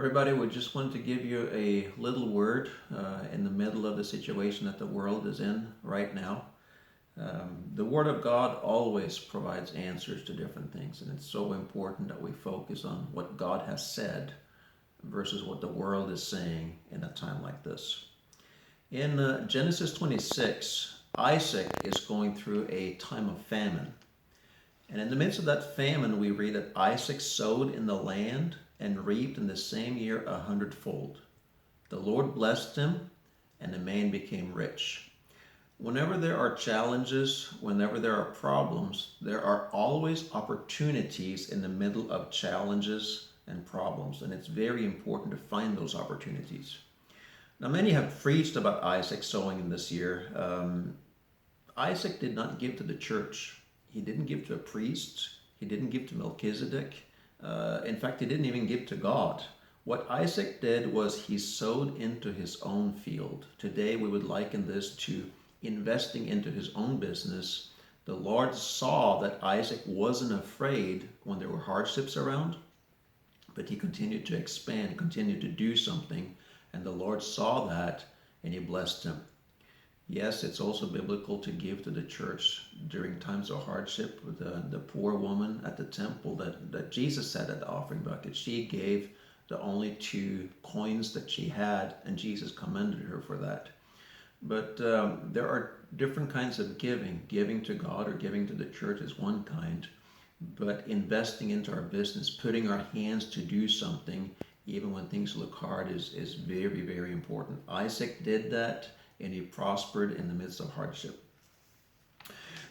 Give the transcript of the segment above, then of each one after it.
Everybody, we just want to give you a little word in the middle of the situation that the world is in right now. The Word of God always provides answers to different things, and it's so important that we focus on what God has said versus what the world is saying in a time like this. In Genesis 26, Isaac is going through a time of famine. And in the midst of that famine, we read that Isaac sowed in the land and reaped in the same year 100-fold. The Lord blessed him, and the man became rich. Whenever there are challenges, whenever there are problems, there are always opportunities in the middle of challenges and problems. And it's very important to find those opportunities. Now, many have preached about Isaac sowing in this year. Isaac did not give to the church. He didn't give to a priest. He didn't give to Melchizedek. In fact, he didn't even give to God. What Isaac did was he sowed into his own field. Today, we would liken this to investing into his own business. The Lord saw that Isaac wasn't afraid when there were hardships around, but he continued to expand, continued to do something, and the Lord saw that, and he blessed him. Yes, it's also biblical to give to the church during times of hardship. The poor woman at the temple that Jesus said at the offering bucket, she gave the only 2 coins that she had, and Jesus commended her for that. But there are different kinds of giving. Giving to God or giving to the church is one kind, but investing into our business, putting our hands to do something, even when things look hard, is very, very important. Isaac did that, and he prospered in the midst of hardship.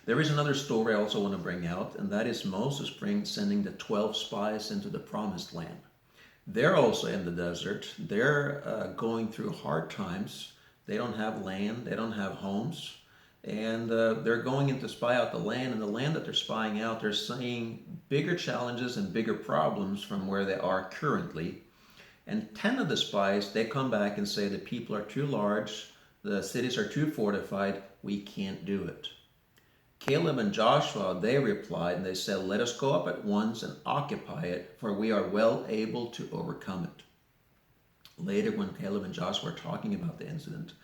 There is another story I also want to bring out, and that is Moses sending the 12 spies into the promised land. They're also in the desert. They're going through hard times. They don't have land. They don't have homes. And they're going in to spy out the land. And the land that they're spying out, they're seeing bigger challenges and bigger problems from where they are currently. And 10 of the spies, they come back and say the people are too large. The cities are too fortified. We can't do it. Caleb and Joshua, they replied and they said, let us go up at once and occupy it, for we are well able to overcome it. Later, when Caleb and Joshua are talking about the incident,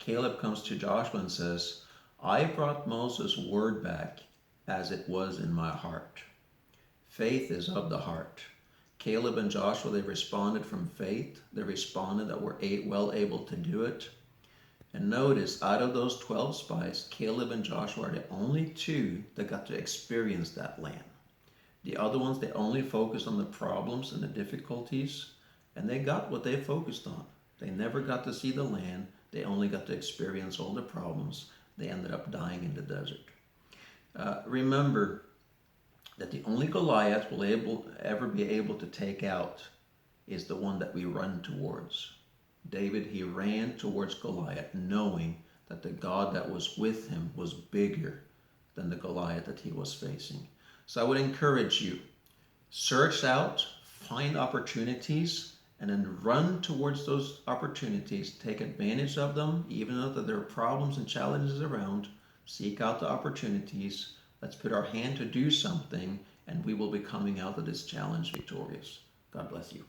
Caleb comes to Joshua and says, I brought Moses' word back as it was in my heart. Faith is of the heart. Caleb and Joshua, they responded from faith. They responded that we're well able to do it. And notice, out of those 12 spies, Caleb and Joshua are the only 2 that got to experience that land. The other ones, they only focused on the problems and the difficulties, and they got what they focused on. They never got to see the land. They only got to experience all the problems. They ended up dying in the desert. Remember that the only Goliath we'll ever be able to take out is the one that we run towards. David, he ran towards Goliath knowing that the God that was with him was bigger than the Goliath that he was facing. So I would encourage you, search out, find opportunities, and then run towards those opportunities. Take advantage of them, even though that there are problems and challenges around. Seek out the opportunities. Let's put our hand to do something, and we will be coming out of this challenge victorious. God bless you.